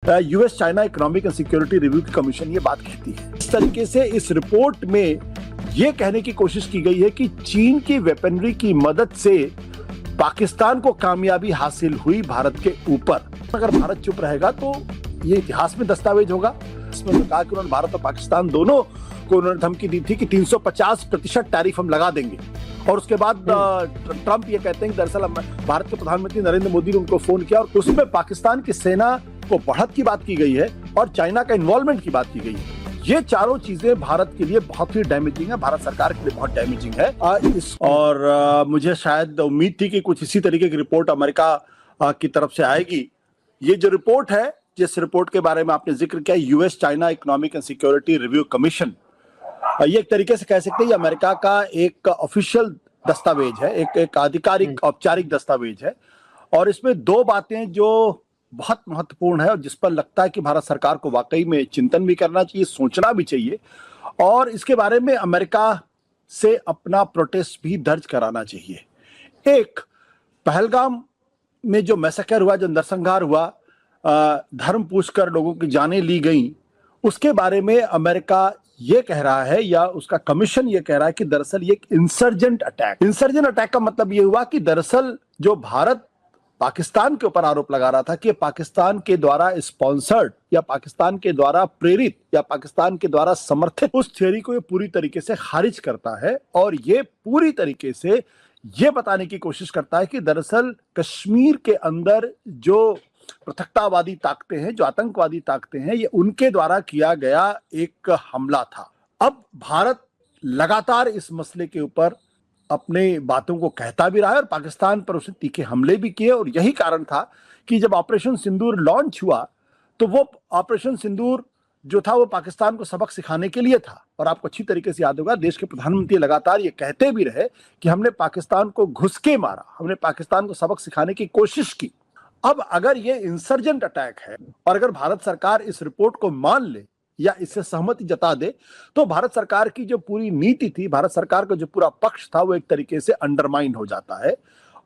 US China economic and security review की commission ये बात कहती है। इस तरीके से इस रिपोर्ट में ये कहने की कोशिश की गई है कि चीन की वेपनरी की मदद से पाकिस्तान को कामयाबी हासिल हुई भारत के ऊपर। अगर भारत चुप रहेगा तो ये इतिहास में दस्तावेज होगा। इसमें कहा कि उन्होंने भारत और पाकिस्तान दोनों को उन्होंने धमकी दी थी कि 350% टैरिफ हम लगा देंगे। और उसके बाद ट्रंप ये कहते हैं कि दरअसल भारत के प्रधानमंत्री नरेंद्र मोदी ने उनको फोन किया और उसमें पाकिस्तान की सेना को बढ़त की बात की गई है और चाइना का इन्वॉल्वमेंट की बात की गई है। ये चारों चीजें भारत के लिए बहुत ही डैमेजिंग है, भारत सरकार के लिए बहुत डैमेजिंग है। और मुझे शायद उम्मीद थी कि कुछ इसी तरीके की रिपोर्ट अमेरिका की तरफ से आएगी। ये जो रिपोर्ट है, जिस रिपोर्ट के बारे में आपने जिक्र किया, US China economic and security review commission, ये एक तरीके से कह सकते हैं अमेरिका का एक ऑफिशियल दस्तावेज है, एक आधिकारिक औपचारिक दस्तावेज है। और इसमें दो बातें जो बहुत महत्वपूर्ण है और जिस पर लगता है कि भारत सरकार को वाकई में चिंतन भी करना चाहिए, सोचना भी चाहिए और इसके बारे में अमेरिका से अपना प्रोटेस्ट भी दर्ज कराना चाहिए। एक, पहलगाम में जो मैसेकर हुआ, जो नरसंहार हुआ, धर्म पूछकर लोगों की जानें ली गई, उसके बारे में अमेरिका ये कह रहा है या उसका कमीशन ये कह रहा है कि दरअसल ये एक इंसर्जेंट अटैक का मतलब ये हुआ कि दरअसल जो भारत पाकिस्तान के ऊपर आरोप लगा रहा था कि पाकिस्तान के द्वारा स्पॉन्सर्ड या पाकिस्तान के द्वारा प्रेरित या पाकिस्तान के द्वारा समर्थित, उस थ्योरी को ये पूरी तरीके से खारिज करता है और ये पूरी तरीके से ये बताने की कोशिश करता है कि दरअसल कश्मीर के अंदर जो पृथकतावादी ताकतें हैं, जो आतंकवादी ताकतें हैं, ये उनके द्वारा किया गया एक हमला था। अब भारत लगातार इस मसले के ऊपर अपने बातों को कहता भी रहा है और पाकिस्तान पर उसने तीखे हमले भी किए और यही कारण था कि जब ऑपरेशन सिंदूर लॉन्च हुआ तो वो ऑपरेशन सिंदूर जो था वो पाकिस्तान को सबक सिखाने के लिए था। और आपको अच्छी तरीके से याद होगा, देश के प्रधानमंत्री लगातार ये कहते भी रहे कि हमने पाकिस्तान को घुस के मारा, हमने पाकिस्तान को सबक सिखाने की कोशिश की। अब अगर ये इंसर्जेंट अटैक है और अगर भारत सरकार इस रिपोर्ट को मान ले या इससे सहमति जता दे तो भारत सरकार की जो पूरी नीति थी, भारत सरकार का जो पूरा पक्ष था, वो एक तरीके से अंडरमाइन हो जाता है।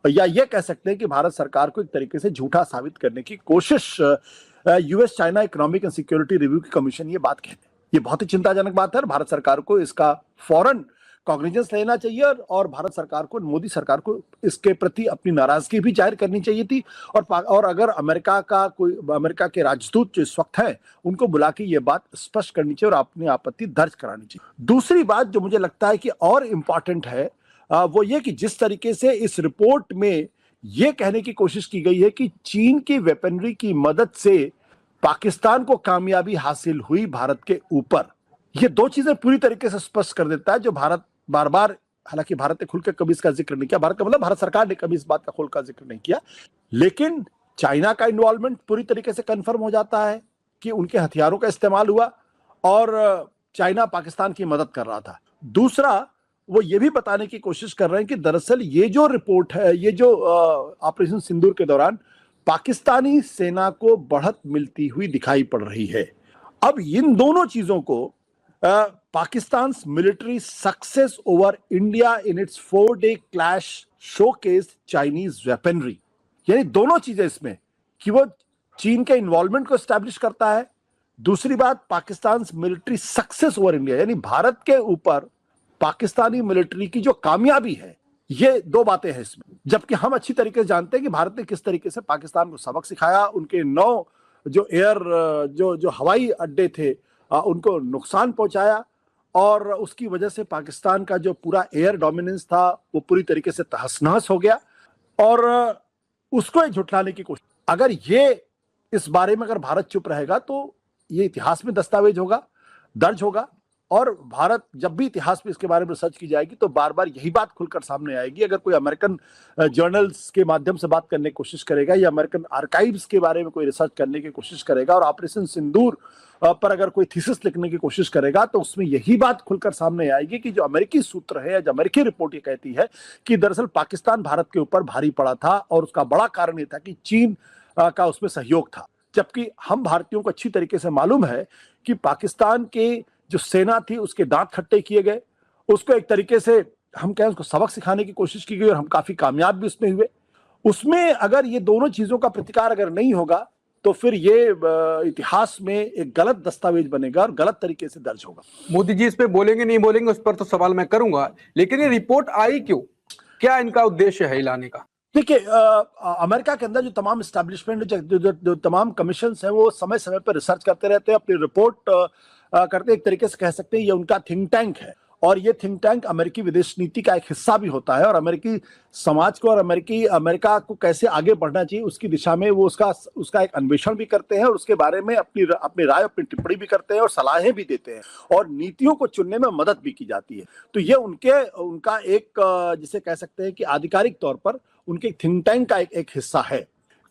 या ये कह सकते हैं कि भारत सरकार को एक तरीके से झूठा साबित करने की कोशिश US China economic and security review की कमीशन ये बात कहते हैं। ये बहुत ही चिंताजनक बात है। भारत सरकार को इसका फौरन कॉग्निजेंस लेना चाहिए और भारत सरकार को, मोदी सरकार को इसके प्रति अपनी नाराजगी भी जाहिर करनी चाहिए थी। और अगर अमेरिका के राजदूत जो इस वक्त हैं उनको बुला के ये बात स्पष्ट करनी चाहिए और अपनी आपत्ति दर्ज करानी चाहिए। दूसरी बात जो मुझे लगता है कि और इम्पॉर्टेंट है वो ये कि जिस तरीके से इस रिपोर्ट में ये कहने की कोशिश की गई है कि चीन की वेपनरी की मदद से पाकिस्तान को कामयाबी हासिल हुई भारत के ऊपर, ये दो चीजें पूरी तरीके से स्पष्ट कर देता है जो भारत बार बार, हालांकि भारत ने खुलकर कभी इसका जिक्र नहीं किया, भारत का मतलब भारत सरकार ने कभी इस बात का खुलकर जिक्र नहीं किया, लेकिन चाइना का इन्वॉल्वमेंट पूरी तरीके से कंफर्म हो जाता है कि उनके हथियारों का इस्तेमाल हुआ और चाइना पाकिस्तान की मदद कर रहा था। दूसरा, वो ये भी बताने की कोशिश कर रहे हैं कि दरअसल ये जो रिपोर्ट है, ये जो ऑपरेशन सिंदूर के दौरान पाकिस्तानी सेना को बढ़त मिलती हुई दिखाई पड़ रही है। अब इन दोनों चीजों को Pakistan military success over India in its 4-day clash showcase Chinese weaponry, यानी दोनों चीजें इसमें कि वो चीन के इन्वॉल्वमेंट को एस्टैब्लिश करता है। दूसरी बात, Pakistan military success over India, यानी भारत के ऊपर पाकिस्तानी मिलिट्री की जो कामयाबी है, ये दो बातें हैं इसमें। जबकि हम अच्छी तरीके से जानते हैं कि भारत ने किस तरीके से पाकिस्तान को सबक सिखाया, उनके 9 जो जो हवाई अड्डे थे उनको नुकसान पहुंचाया और उसकी वजह से पाकिस्तान का जो पूरा एयर डोमिनेंस था वो पूरी तरीके से तहस-नहस हो गया और उसको झुठलाने की कोशिश। अगर ये इस बारे में अगर भारत चुप रहेगा तो ये इतिहास में दस्तावेज होगा, दर्ज होगा और भारत जब भी इतिहास में इसके बारे में रिसर्च की जाएगी तो बार बार यही बात खुलकर सामने आएगी। अगर कोई अमेरिकन जर्नल्स के माध्यम से बात करने की कोशिश करेगा या अमेरिकन आर्काइव्स के बारे में कोई रिसर्च करने की कोशिश करेगा और ऑपरेशन सिंदूर पर अगर कोई थीसिस लिखने की कोशिश करेगा तो उसमें यही बात खुलकर सामने आएगी कि जो अमेरिकी सूत्र है या जो अमेरिकी रिपोर्ट ये कहती है कि दरअसल पाकिस्तान भारत के ऊपर भारी पड़ा था और उसका बड़ा कारण ये था कि चीन का उसमें सहयोग था। जबकि हम भारतीयों को अच्छी तरीके से मालूम है कि पाकिस्तान के जो सेना थी उसके दांत खट्टे किए गए, उसको एक तरीके से हम कहें उसको सबक सिखाने की कोशिश की गई और हम काफी कामयाब भी उसमें हुए। उसमें अगर ये दोनों चीजों का प्रतिकार अगर नहीं होगा तो फिर ये इतिहास में एक गलत दस्तावेज बनेगा और गलत तरीके से दर्ज होगा। मोदी जी इस पे बोलेंगे नहीं बोलेंगे उस पर तो सवाल मैं करूंगा, लेकिन ये रिपोर्ट आई क्यों, क्या इनका उद्देश्य है लाने का? देखिए, अमेरिका के अंदर जो तमाम एस्टैब्लिशमेंट, जो तमाम कमीशन हैं, वो समय समय पर रिसर्च करते रहते हैं, अपनी रिपोर्ट करते हैं। एक तरीके से कह सकते हैं ये उनका थिंक टैंक है, और ये थिंक टैंक अमेरिकी विदेश नीति का एक हिस्सा भी होता है, और अमेरिकी समाज को और अमेरिका को कैसे आगे बढ़ना चाहिए उसकी दिशा में वो उसका एक अन्वेषण भी करते हैं, और उसके बारे में अपनी राय, अपनी टिप्पणी भी करते हैं, और सलाहें भी देते हैं, और नीतियों को चुनने में मदद भी की जाती है। तो ये उनका एक जिसे कह सकते हैं कि आधिकारिक तौर पर उनके थिंक टैंक का एक हिस्सा है।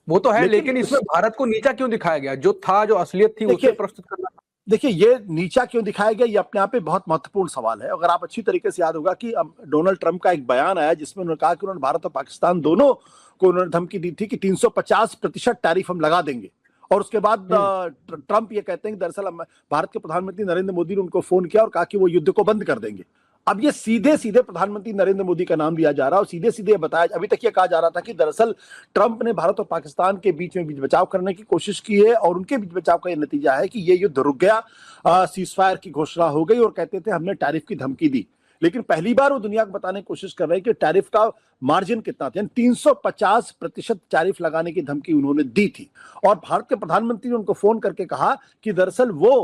वो तो है, लेकिन इसमें भारत को नीचा क्यों दिखाया गया? जो था, जो असलियत थी, उसे प्रस्तुत करना। देखिए, ये नीचा क्यों दिखाया गया, ये अपने आप में बहुत महत्वपूर्ण सवाल है। अगर आप अच्छी तरीके से याद होगा कि डोनाल्ड ट्रंप का एक बयान आया जिसमें उन्होंने कहा कि उन्होंने भारत और पाकिस्तान दोनों को उन्होंने धमकी दी थी कि 350% टैरिफ हम लगा देंगे, और उसके बाद ट्रंप ये कहते हैं कि दरअसल भारत के प्रधानमंत्री नरेंद्र मोदी ने उनको फोन किया और कहा कि वो युद्ध को बंद कर देंगे। अब ये सीधे सीधे प्रधानमंत्री नरेंद्र मोदी का नाम लिया जा रहा है, और सीधे सीधे बताया, अभी तक ये कहा जा रहा था कि दरअसल ट्रंप ने भारत और पाकिस्तान के बीच में बीच बचाव करने की कोशिश की है, और उनके बीच बचाव का ये नतीजा है कि ये युद्ध रुक गया, सीजफायर की घोषणा हो गई, और कहते थे हमने टैरिफ की धमकी दी। लेकिन पहली बार वो दुनिया को बताने की कोशिश कर रहे हैं कि टैरिफ का मार्जिन कितना था। 350% टैरिफ लगाने की धमकी उन्होंने दी थी, और भारत के प्रधानमंत्री ने उनको फोन करके कहा कि दरअसल वो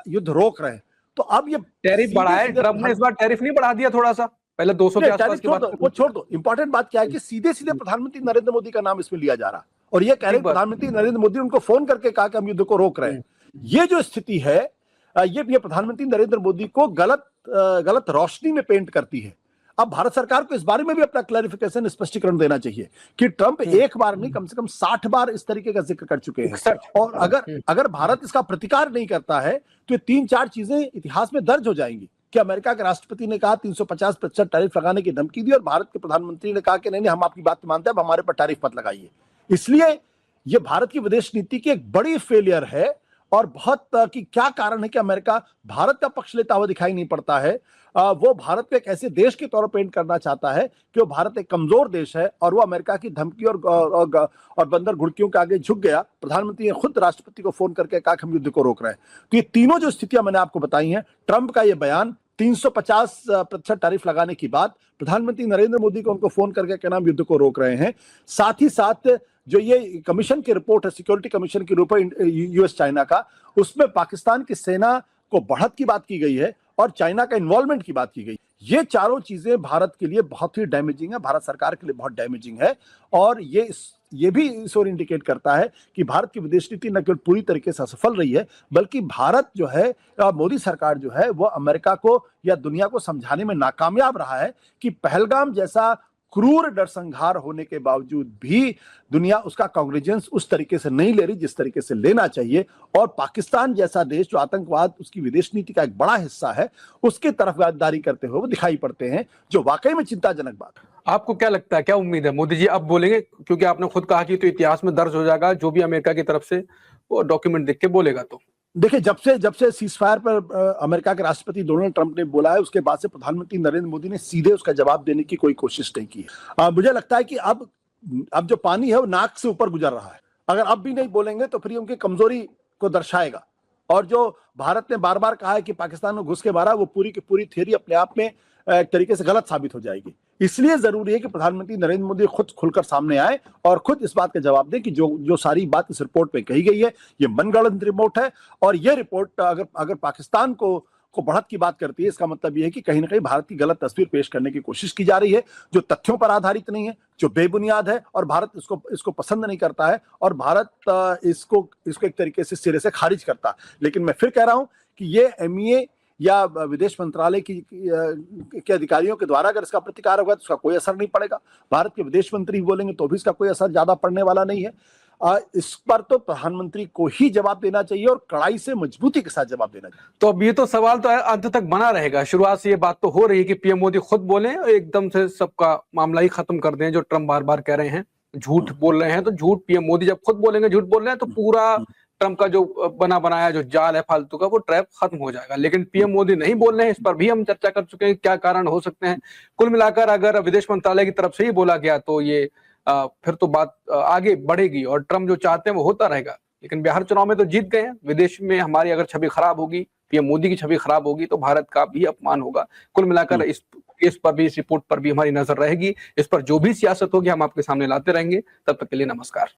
युद्ध रोक रहे हैं। तो अब ये टैरिफ बढ़ाए, ट्रंप ने इस बार टैरिफ नहीं बढ़ा दिया थोड़ा सा, पहले 200 के आसपास की बात, वो छोड़ दो। इंपॉर्टेंट बात क्या है कि सीधे सीधे प्रधानमंत्री नरेंद्र मोदी का नाम इसमें लिया जा रहा, और ये कह रहे हैं प्रधानमंत्री नरेंद्र मोदी उनको फोन करके कहा कि हम युद्ध को रोक रहे हैं। ये जो स्थिति है, ये प्रधानमंत्री नरेंद्र मोदी को गलत रोशनी में पेंट करती है। अब भारत सरकार को इस बारे में भी अपना क्लैरिफिकेशन, स्पष्टीकरण देना चाहिए कि ट्रंप एक बार नहीं, कम से कम 60 बार इस तरीके का जिक्र कर चुके हैं, और अगर भारत इसका प्रतिकार नहीं करता है तो ये 3-4 चीजें इतिहास में दर्ज हो जाएंगी कि अमेरिका के राष्ट्रपति ने कहा 350% टैरिफ लगाने की धमकी दी, और भारत के प्रधानमंत्री ने कहा कि नहीं, हम आपकी बात मानते हैं, अब हमारे पर टैरिफ मत लगाइए। इसलिए ये भारत की विदेश नीति की एक बड़ी फेलियर है, और बहुत कि क्या कारण है कि अमेरिका भारत का पक्ष लेता हुआ दिखाई नहीं पड़ता है। वो भारत को एक ऐसे देश के तौर पर पेंट करना चाहता है कि वो भारत एक कमजोर देश है, और वो अमेरिका की धमकी और बंदर घुड़कियों के आगे झुक गया। प्रधानमंत्री ने खुद राष्ट्रपति को फोन करके कहा कि हम युद्ध को रोक रहे हैं। तो ये तीनों जो स्थितियां मैंने आपको बताई हैं, ट्रंप का ये बयान, 350% टैरिफ लगाने की बात, प्रधानमंत्री नरेंद्र मोदी को उनको फोन करके कहना हम युद्ध को रोक रहे हैं, साथ ही साथ जो ये कमीशन की रिपोर्ट है, सिक्योरिटी कमीशन की रिपोर्ट यूएस चाइना का, उसमें पाकिस्तान की सेना को बढ़त की बात की गई है और चाइना का इन्वॉल्वमेंट की बात की गई। ये चारों चीजें भारत के लिए बहुत ही डैमेजिंग है, भारत सरकार के लिए बहुत डैमेजिंग है, और ये भी इस ओर इंडिकेट करता है कि भारत की विदेश नीति न केवल पूरी तरीके से असफल रही है, बल्कि भारत जो है, मोदी सरकार जो है, वो अमेरिका को या दुनिया को समझाने में नाकामयाब रहा है कि पहलगाम जैसा क्रूर नरसंहार होने के बावजूद भी दुनिया उसका कॉग्निजेंस उस तरीके से नहीं ले रही जिस तरीके से लेना चाहिए, और पाकिस्तान जैसा देश जो आतंकवाद उसकी विदेश नीति का एक बड़ा हिस्सा है, उसके तरफ गद्दारी करते हुए वो दिखाई पड़ते हैं, जो वाकई में चिंताजनक बात है। आपको क्या लगता है, क्या उम्मीद है मोदी जी अब बोलेंगे? क्योंकि आपने खुद कहा कि तो इतिहास में दर्ज हो जाएगा, जो भी अमेरिका की तरफ से वो डॉक्यूमेंट देख के बोलेगा। तो देखिए, जब से सीजफायर पर अमेरिका के राष्ट्रपति डोनाल्ड ट्रंप ने बोला है, उसके बाद से प्रधानमंत्री नरेंद्र मोदी ने सीधे उसका जवाब देने की कोई कोशिश नहीं की है। मुझे लगता है कि अब जो पानी है वो नाक से ऊपर गुजर रहा है। अगर अब भी नहीं बोलेंगे तो फिर उनकी कमजोरी को दर्शाएगा, और जो भारत ने बार बार कहा है कि पाकिस्तान में घुस के मारा, वो पूरी की पूरी थ्योरी अपने आप में एक तरीके से गलत साबित हो जाएगी। इसलिए जरूरी है कि प्रधानमंत्री नरेंद्र मोदी खुद खुलकर सामने आए और खुद इस बात का जवाब दें कि जो सारी बात इस रिपोर्ट में कही गई है, ये मनगढ़ंत रिपोर्ट है, और ये रिपोर्ट अगर पाकिस्तान को बढ़त की बात करती है, इसका मतलब ये है कि कहीं ना कहीं भारत की गलत तस्वीर पेश करने की कोशिश की जा रही है, जो तथ्यों पर आधारित नहीं है, जो बेबुनियाद है, और भारत इसको पसंद नहीं करता है, और भारत इसको एक तरीके से सिरे से खारिज करता है। लेकिन मैं फिर कह रहा हूं कि ये एमईए या विदेश मंत्रालय के अधिकारियों के द्वारा अगर इसका प्रतिकार होगा तो उसका कोई असर नहीं पड़ेगा। भारत के विदेश मंत्री बोलेंगे तो भी इसका कोई असर ज्यादा पड़ने वाला नहीं है। इस पर तो प्रधानमंत्री को ही जवाब देना चाहिए, और कड़ाई से, मजबूती के साथ जवाब देना चाहिए। तो अब ये तो सवाल तो अंत तक बना रहेगा। शुरुआत से ये बात तो हो रही है कि पीएम मोदी खुद बोले और एकदम से सबका मामला ही खत्म कर दें, जो ट्रंप बार बार कह रहे हैं, झूठ बोल रहे हैं। तो झूठ पीएम मोदी जब खुद बोलेंगे झूठ बोल रहे हैं, तो पूरा ट्रंप का जो बना बनाया जो जाल है फालतू का, वो ट्रैप खत्म हो जाएगा। लेकिन पीएम मोदी नहीं बोल रहे हैं, इस पर भी हम चर्चा कर चुके हैं क्या कारण हो सकते हैं। कुल मिलाकर अगर विदेश मंत्रालय की तरफ से ही बोला गया तो ये फिर तो बात आगे बढ़ेगी, और ट्रंप जो चाहते हैं वो होता रहेगा। लेकिन बिहार चुनाव में तो जीत गए हैं। विदेश में हमारी अगर छवि खराब होगी, पीएम मोदी की छवि खराब होगी, तो भारत का भी अपमान होगा। कुल मिलाकर इस केस पर भी, इस रिपोर्ट पर भी हमारी नजर रहेगी। इस पर जो भी सियासत होगी हम आपके सामने लाते रहेंगे। तब तक के लिए नमस्कार।